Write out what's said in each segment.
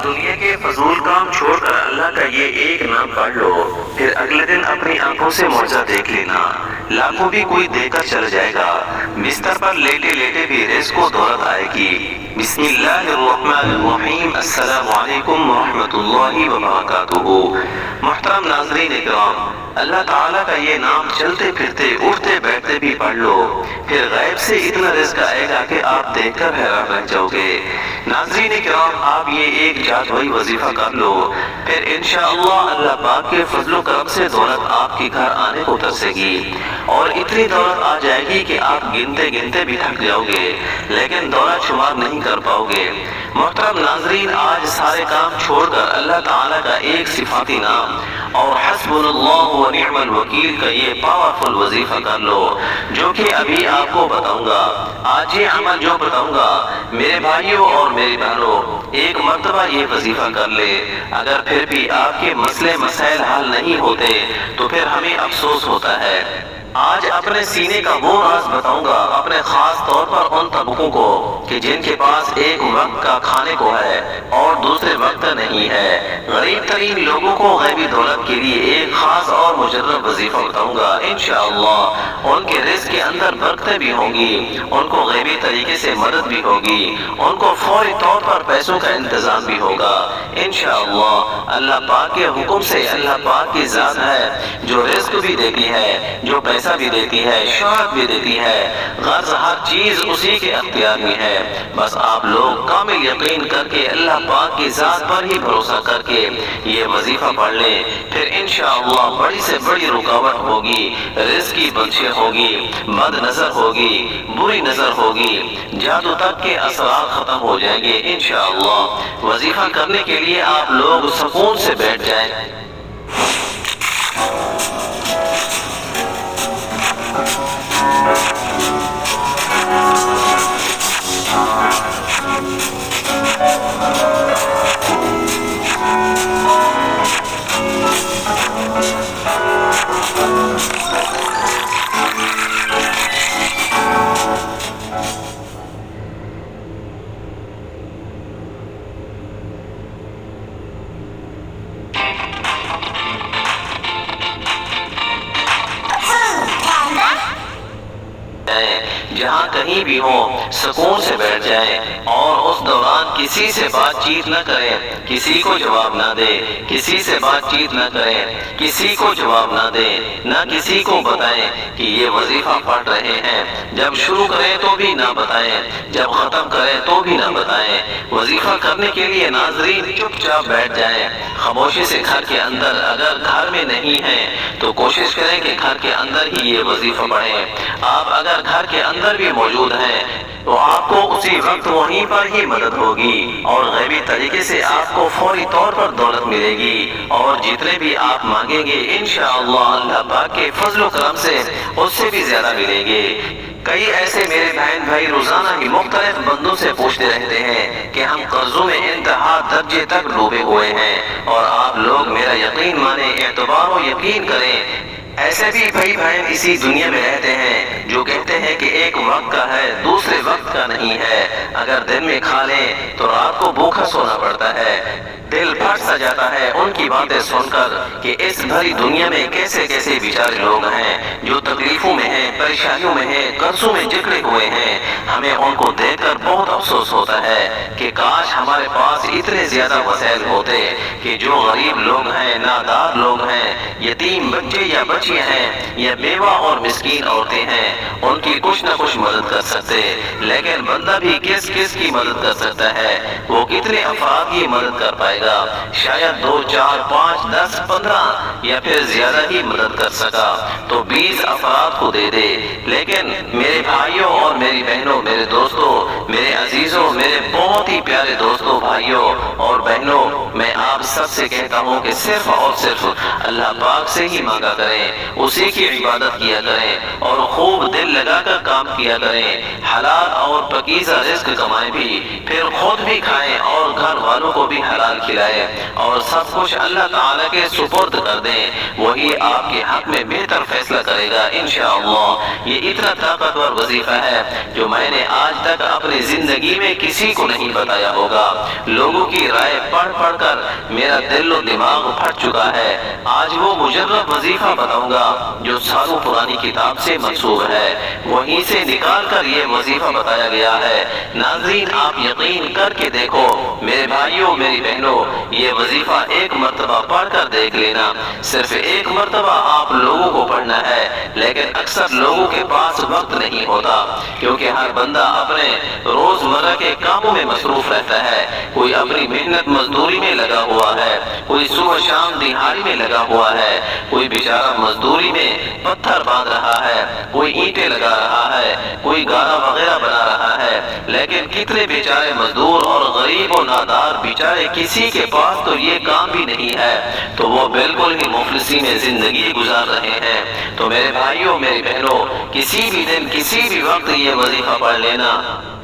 دنیا کے فضول کام چھوڑ کر اللہ کا یہ ایک نام پڑھ لو، پھر اگلے دن اپنی آنکھوں سے معجزہ دیکھ لینا، لاکھوں بھی کوئی دے کر چل جائے گا، بستر پر لیٹے لیٹے بھی رزق کو دولت آئے گی۔ بسم اللہ الرحمن الرحیم۔ السلام علیکم ورحمۃ اللہ وبرکاتہ۔ محترم ناظرین اکرام، اللہ تعالیٰ کا یہ نام چلتے پھرتے اٹھتے بیٹھتے بھی پڑھ لو، پھر غیب سے اتنا رزق آئے گا کہ آپ دیکھ کر حیران رہ جاؤ گے۔ ناظرین کرام، آپ یہ ایک جادوئی وظیفہ کر لو، پھر انشاءاللہ اللہ پاک کے فضل و کرم سے دولت آپ کے گھر آنے کو ترسے گی، اور اتنی دولت آ جائے گی کہ آپ گنتے گنتے بھی تھک جاؤ گے، لیکن دولت شمار نہیں کر پاؤ گے۔ محترم ناظرین، آج سارے کام چھوڑ کر اللہ تعالیٰ کا ایک صفاتی نام اور حسبنا اللہ ونعم الوکیل کا یہ پاورفل وظیفہ کر لو، جو کہ ابھی آپ کو بتاؤں گا۔ آج یہ عمل جو بتاؤں گا، میرے بھائیوں اور میری بہنوں، ایک مرتبہ یہ وظیفہ کر لے، اگر پھر بھی آپ کے مسئلے مسائل حل نہیں ہوتے تو پھر ہمیں افسوس ہوتا ہے۔ آج اپنے سینے کا وہ راز بتاؤں گا، اپنے خاص طور پر ان طبقوں کو کہ جن کے پاس ایک وقت کا کھانے کو ہے اور دوسرے وقت نہیں ہے۔ غریب ترین لوگوں کو غیبی دولت کے لیے ایک خاص اور مجرب وظیفہ بتاؤں گا، انشاءاللہ ان کے رزق کے اندر برکتیں بھی ہوں گی، ان کو غیبی طریقے سے مدد بھی ہوگی، ان کو فوری طور پر پیسوں کا انتظام بھی ہوگا انشاءاللہ۔ اللہ پاک کے حکم سے، اللہ پاک کی ذات ہے جو رزق بھی دیتی ہے، جو پیسہ بھی دیتی ہے، شہرت بھی دیتی ہے، غرض ہر چیز اسی کے اختیار میں ہے۔ بس آپ لوگ کامل یقین کر کے اللہ پاک کی ذات پر ہی بھروسہ کر کے یہ وظیفہ پڑھ لیں، پھر انشاءاللہ بڑی سے بڑی رکاوٹ ہوگی، رزق کی بخشش ہوگی، بد نظر ہوگی، بری نظر ہوگی، جادو تک کے اثرات ختم ہو جائیں گے انشاءاللہ۔ وظیفہ کرنے کے لیے آپ لوگ سکون سے بیٹھ جائیں۔ جہاں کہیں بھی ہوں سکون سے بیٹھ جائیں، اور اس دوران کسی سے بات چیت نہ کریں، کسی کو جواب نہ دیں، کسی سے بات چیت نہ کریں، کسی کو جواب نہ دیں، نہ کسی کو بتائیں کہ یہ وظیفہ پڑھ رہے ہیں۔ جب شروع کریں تو بھی نہ بتائیں، جب ختم کریں تو بھی نہ بتائیں۔ وظیفہ کرنے کے لیے ناظرین چپ چاپ بیٹھ جائیں، خاموشی سے گھر کے اندر، اگر گھر میں نہیں ہیں تو کوشش کریں کہ گھر کے اندر ہی یہ وظیفہ پڑھیں۔ آپ اگر گھر کے اندر بھی موجود ہیں تو آپ کو اسی وقت وہیں پر ہی مدد ہوگی، اور غیبی طریقے سے آپ کو فوری طور پر دولت ملے گی، اور جتنے بھی آپ مانگیں گے انشاءاللہ اللہ پاک کے فضل و کرم سے اس سے بھی زیادہ ملیں گے۔ کئی ایسے میرے بہن بھائی روزانہ ہی مختلف بندوں سے پوچھتے رہتے ہیں کہ ہم قرضوں میں انتہا درجے تک ڈوبے ہوئے ہیں، اور آپ لوگ میرا یقین مانیں، اعتبار و یقین کریں۔ ایسے بھی بھائی بہن اسی دنیا میں رہتے ہیں جو کہتے ہیں کہ ایک وقت کا ہے، دوسرے وقت کا نہیں ہے، اگر دن میں کھا لیں تو رات کو بھوکا سونا پڑتا ہے۔ دل پھٹ سا جاتا ہے ان کی باتیں سن کر کہ اس بھری دنیا میں کیسے کیسے بیچارے لوگ ہیں جو تکلیفوں میں ہیں، پریشانیوں میں ہیں، قرضوں میں جکڑے ہوئے ہیں۔ ہمیں ان کو دیکھ کر بہت افسوس ہوتا ہے کہ کاش ہمارے پاس اتنے زیادہ وسائل ہوتے کہ جو غریب لوگ ہیں، نادار لوگ ہیں، یتیم بچے یا بچیاں ہیں، یا بیوہ اور مسکین عورتیں ہیں، ان کی کچھ نہ کچھ مدد کر سکتے۔ لیکن بندہ بھی کس کس کی مدد کر سکتا ہے؟ وہ کتنے افراد کی مدد کر پائے گا؟ شاید 2 4 5 10 15 یا پھر زیادہ ہی مدد کر سکا تو 20 افراد کو دے دے۔ لیکن میرے بھائیوں اور میری بہنوں، میرے دوستوں، میرے عزیزوں، میرے بہت ہی پیارے دوستوں، بھائیوں اور بہنوں، میں آپ سب سے کہتا ہوں کہ صرف اور صرف اللہ پاک سے ہی مانگا کریں، اسی کی عبادت کیا کریں اور خوب دل لگا کر کام کیا کریں، حلال اور پاکیزہ رزق کمائیں بھی، پھر خود بھی کھائیں اور گھر والوں کو بھی حلال کھلائیں اور سب کچھ اللہ تعالیٰ کے سپرد کر دیں، وہی آپ کے حق میں بہتر فیصلہ کرے گا انشاءاللہ۔ یہ اتنا طاقتور وظیفہ ہے جو میں نے آج تک اپنی زندگی میں کسی کو نہیں بتایا ہوگا۔ لوگوں کی رائے پڑھ پڑھ کر میرا دل و دماغ پھٹ چکا ہے۔ آج وہ مجرب وظیفہ بتاؤں گا جو سالوں پرانی کتاب سے منسوب ہے، وہیں سے نکال کر یہ وظیفہ بتایا گیا ہے۔ ناظرین آپ یقین کر کے دیکھو، میرے بھائیوں میری بہنوں، یہ وظیفہ ایک مرتبہ پڑھ کر دیکھ لینا۔ صرف ایک مرتبہ آپ لوگوں کو پڑھنا ہے، لیکن اکثر لوگوں کے پاس وقت نہیں ہوتا، کیونکہ ہر بندہ اپنے روزمرہ کے کاموں میں مصروف رہتا ہے۔ کوئی اپنی محنت مزدوری میں لگا ہوا ہے، کوئی صبح شام دہاڑی میں لگا ہوا ہے، کوئی بیچارہ مزدوری میں پتھر باندھ رہا ہے، کوئی اینٹیں لگا رہا ہے، کوئی گارا وغیرہ بنا رہا ہے۔ لیکن کتنے بیچارے مزدور اور غریب و نادار بیچارے کسی کے پاس تو یہ کام بھی نہیں ہے، تو وہ بالکل ہی مفلسی میں زندگی گزار رہے ہیں۔ تو میرے بھائیوں میری بہنوں، کسی بھی دن کسی بھی وقت یہ وظیفہ پڑھ لینا،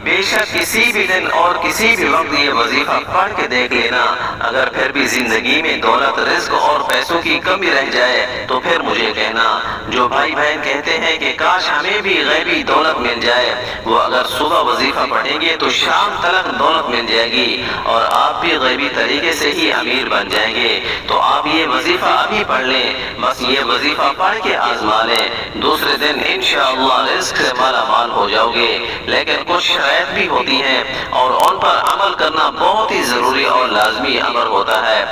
بے شک کسی بھی دن اور کسی بھی وقت یہ وظیفہ پڑھ کے دیکھ لینا۔ اگر پھر بھی زندگی میں دولت رزق اور پیسوں کی کمی رہ جائے تو پھر مجھے کہنا۔ جو بھائی بہن کہتے ہیں کہ کاش ہمیں بھی غیبی دولت مل جائے، وہ اگر صبح وظیفہ پڑھیں گے تو شام تلک دولت مل جائے گی اور آپ بھی غیبی طریقے سے ہی امیر بن جائیں گے۔ تو آپ یہ وظیفہ ابھی پڑھ لیں، بس یہ وظیفہ پڑھ کے آزما لیں، دوسرے دن انشاءاللہ رزق سے مالا مال ہو جاؤ گے۔ لیکن کچھ شرائط بھی ہوتی ہیں اور ان پر عمل کرنا بہت ہی ضروری اور لازمی امر ہوتا ہے۔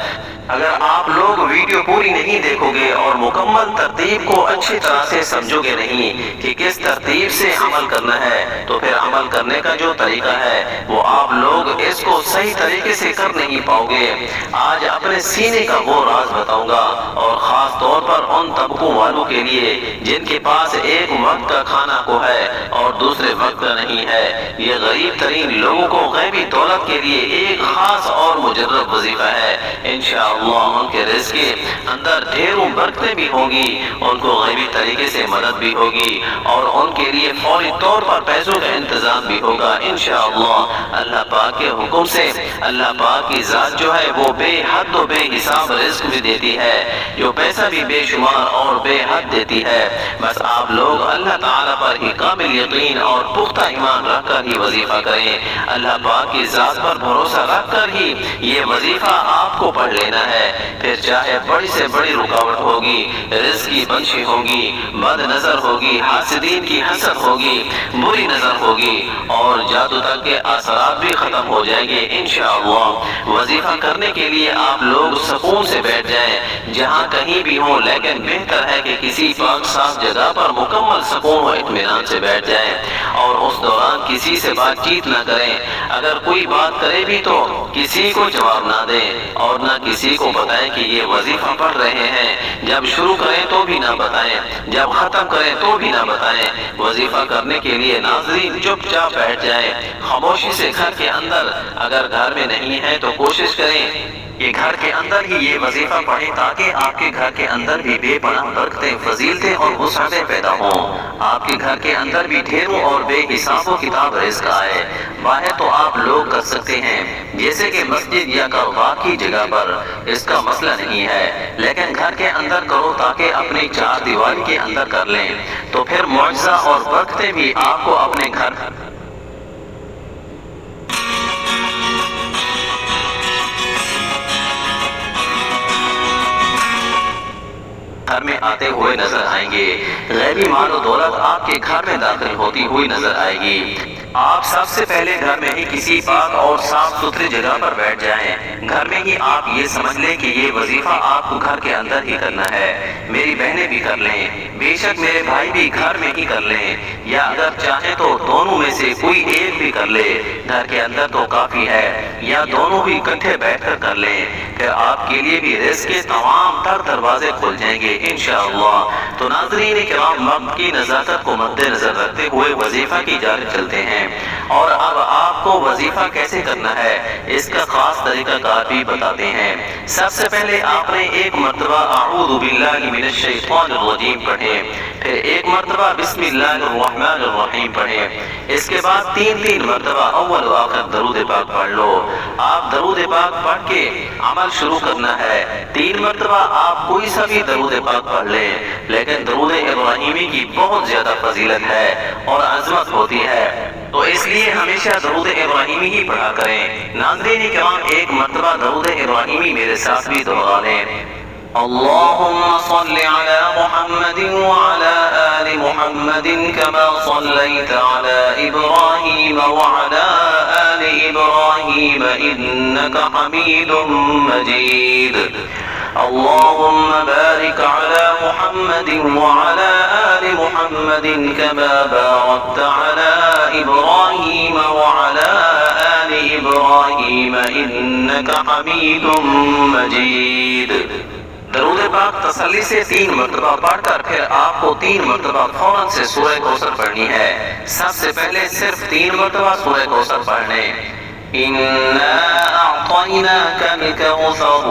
اگر آپ لوگ ویڈیو پوری نہیں دیکھو گے اور مکمل ترتیب کو اچھی طرح سے سمجھو گے نہیں کہ کس ترتیب سے عمل کرنا ہے، تو پھر عمل کرنے کا جو طریقہ ہے وہ آپ لوگ اس کو صحیح طریقے سے کر نہیں پاؤ گے۔ آج اپنے سینے کا وہ راز بتاؤں گا، اور خاص طور پر ان طبقوں والوں کے لیے جن کے پاس ایک وقت کا کھانا کو ہے اور دوسرے وقت کا نہیں ہے۔ یہ غریب ترین لوگوں کو غیبی دولت کے لیے ایک خاص اور مجرب وظیفہ ہے۔ انشاءاللہ ان کے رزق کے اندر ڈھیروں برکتیں بھی ہوں گی، ان کو غیبی طریقے سے مدد بھی ہوگی اور ان کے لیے فوری طور پر پیسوں کا انتظام بھی ہوگا انشاءاللہ۔ اللہ پاک کے حکم سے اللہ پاک کی ذات جو ہے وہ بے حد و بے حساب رزق بھی دیتی ہے، جو پیسہ بھی بے شمار اور بے حد دیتی ہے۔ بس آپ لوگ اللہ تعالیٰ پر ہی کامل یقین اور پختہ ایمان رکھ کر ہی وظیفہ کریں، اللہ پاک کی ذات پر بھروسہ رکھ کر ہی یہ وظیفہ آپ کو پڑھ لینا ہے۔ پھر چاہے بڑی سے بڑی رکاوٹ ہوگی، رزق کی بنشی ہوگی، بد نظر ہوگی، حاسدین کی حسد ہوگی، بری نظر ہوگی اور جادو تک کے اثرات بھی ختم ہو جائیں گے انشاءاللہ۔ وظیفہ کرنے کے لیے آپ لوگ سکون سے بیٹھ جائیں، جہاں کہیں بھی ہوں، لیکن بہتر ہے کہ کسی پاک صاف جگہ پر مکمل سکون و اطمینان سے بیٹھ جائیں اور اس دوران کسی سے بات چیت نہ کریں۔ اگر کوئی بات کرے بھی تو کسی کو جواب نہ دیں اور نہ کسی کو بتائیں کہ یہ وظیفہ پڑھ رہے ہیں۔ جب شروع کریں تو بھی نہ بتائیں، جب ختم کریں تو بھی نہ بتائیں۔ وظیفہ کرنے کے لیے ناظرین چپ چاپ بیٹھ جائیں خاموشی سے گھر کے اندر۔ اگر گھر میں نہیں ہے تو کوشش کریں کہ گھر کے اندر ہی یہ وظیفہ پڑھیں، تاکہ آپ کے گھر کے اندر بھی بے پناہ برکتیں، فضیلتیں اور وسعتیں پیدا ہوں۔ آپ کے گھر کے اندر بھی ڈھیروں اور بے حساب و کتاب رزق آئے۔ باہر تو آپ لوگ کر سکتے ہیں، جیسے کہ مسجد یا کاروبار کی جگہ پر، اس کا مسئلہ نہیں ہے، لیکن گھر کے اندر کرو تاکہ اپنی چار دیواری کے اندر کر لیں، تو پھر معجزہ اور برکتیں بھی آپ کو اپنے گھر میں آتے ہوئے نظر آئیں گے۔ غیبی مال و دولت آپ کے گھر میں داخل ہوتی ہوئی نظر آئے گی۔ آپ سب سے پہلے گھر میں ہی کسی پاک اور صاف ستھری جگہ پر بیٹھ جائیں۔ گھر میں ہی آپ یہ سمجھ لیں کہ یہ وظیفہ آپ کو گھر کے اندر ہی کرنا ہے۔ میری بہنیں بھی کر لیں، بے شک میرے بھائی بھی گھر میں ہی کر لیں، یا اگر چاہیں تو دونوں میں سے کوئی ایک بھی کر لے، گھر کے اندر تو کافی ہے، یا دونوں ہی اکٹھے بیٹھ کر کر لیں۔ پھر آپ کے لیے بھی رزق کے تمام تر دروازے کھل جائیں گے انشاءاللہ۔ تو ناظرین کرام، وقت کی نزاکت کو مد نظر رکھتے ہوئے وظیفہ کی جانب چلتے ہیں، اور اب آپ کو وظیفہ کیسے کرنا ہے اس کا خاص طریقہ کار بھی بتاتے ہیں۔ سب سے پہلے آپ نے ایک مرتبہ اعوذ باللہ من الشیطان الرجیم پڑھیں، پھر ایک مرتبہ بسم اللہ الرحمن الرحیم پڑھیں، اس کے بعد تین مرتبہ اول و آخر درود پاک پڑھ لو۔ آپ درود پاک پڑھ کے عمل شروع کرنا ہے۔ 3 مرتبہ آپ کوئی سا بھی درود پاک پڑھ لیں، لیکن درود ابراہیمی کی بہت زیادہ فضیلت ہے اور عظمت ہوتی ہے، تو اس لیے ہمیشہ درود ابراہیمی ہی پڑھا کریں۔ ناظرین کرام، ایک مرتبہ درود ابراہیمی میرے ساتھ بھی دہرا لیں۔ اللهم صل على محمد وعلى آل محمد كما صليت على إبراهيم وعلى آل إبراهيم إنك حميد مجيد اللهم بارك على محمد وعلى آل محمد كما باركت على إبراهيم وعلى آل إبراهيم إنك حميد مجيد۔ درود پاک تسلی سے 3 مرتبہ پڑھ کر پھر آپ کو 3 مرتبہ فوراً سے سورہ کوثر پڑھنی ہے۔ سب سے پہلے صرف 3 مرتبہ سورہ کوثر پڑھنے۔ اِنَّا أَعْطَيْنَاكَ الْكَوْثَرَ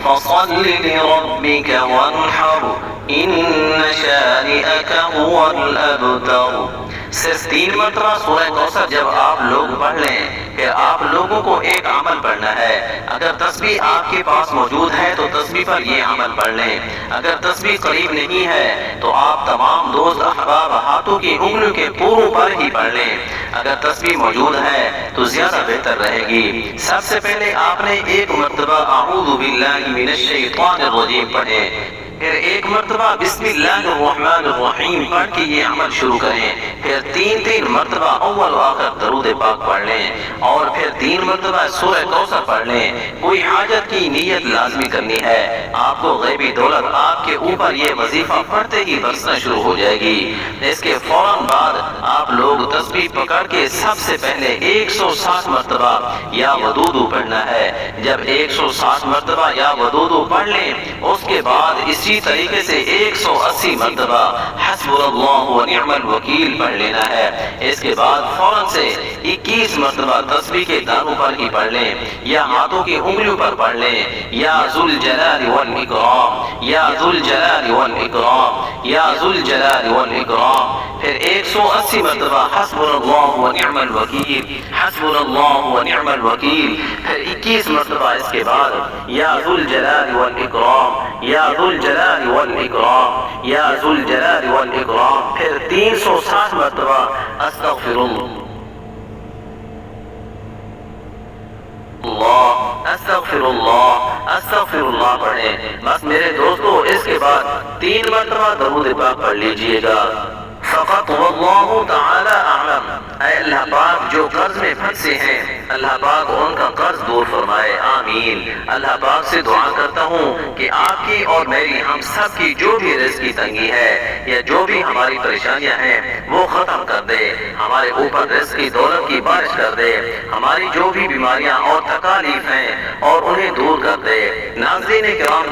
فَصَلِّ لِرَبِّكَ وَانْحَرْ إِنَّ شَانِئَكَ هُوَ الْأَبْتَرُ۔ صرف 3 مرتبہ سورہ کوثر جب آپ لوگ پڑھ لیں، پھر آپ لوگوں کو ایک عمل پڑھنا ہے۔ اگر تسبیح آپ کے پاس موجود ہے تو تسبیح پر یہ عمل پڑھ لیں، اگر تسبیح قریب نہیں ہے تو آپ تمام دوست احباب ہاتھوں کی انگلیوں کے پوروں پر ہی پڑھ لیں۔ اگر تسبیح موجود ہے تو زیادہ بہتر رہے گی۔ سب سے پہلے آپ نے ایک مرتبہ اعوذ باللہ من الشیطان الرجیم پڑھیں، پھر ایک مرتبہ بسم اللہ الرحمن الرحیم پڑھ کے یہ عمل شروع کریں، پھر 3 مرتبہ اول و آخر درود پاک پڑھ لیں، اور پھر 3 مرتبہ سورہ کوثر پڑھ لیں۔ کوئی حاجت کی نیت لازمی کرنی ہے، آپ کو غیبی دولت آپ کے اوپر یہ وظیفہ پڑھتے ہی برسنا شروع ہو جائے گی۔ اس کے فوراً بعد آپ لوگ تسبیح پکڑ کے سب سے پہلے 160 مرتبہ یا ودودو پڑھنا ہے۔ جب 160 مرتبہ یا ودودو پڑھ لیں، اس کے بعد اسی طریقے سے 180 مرتبہ حسبنا اللہ و نعم الوکیل پڑھ لینا ہے۔ اس کے بعد فوراً سے 21 مرتبہ تسبیح کے دانوں پر ہی پڑھ لیں، یا ہاتھوں کی انگلیوں پر پڑھ لیں، یا ذوالجلال والاکرام، یا ذوالجلال والاکرام، یا ذوالجلال والاکرام۔ پھر 180 مرتبہ حسبنا اللہ و نعم الوکیل، حسبنا اللہ و نعم الوکیل۔ پھر 21 مرتبہ اس کے بعد یا ذوالجلال والاکرام، یا ذوالجلال والاکرام، یا ذوالجلال والاکرام۔ پھر 360 مرتبہ استغفر اللہ، استغفر اللہ، استغفر اللہ پڑھیں۔ بس میرے دوستو، اس کے بعد 3 مرتبہ درود پاک پڑھ لیجئے گا۔ فقط واللہ تعالی اعلم، اے اللہ پاک جو قرض میں پھنسے ہیں، اللہ پاک ان کا قرض دور فرمائے، آمین۔ اللہ پاک سے دعا کرتا ہوں کہ آپ کی اور میری، ہم سب کی جو بھی رزق کی تنگی ہے یا جو بھی ہماری پریشانیاں ہیں وہ ختم کر دے، ہمارے اوپر رزق کی دولت کی بارش کر دے، ہماری جو بھی بیماریاں اور تکالیف ہیں اور انہیں دور کر دے۔ ناظرین کرام،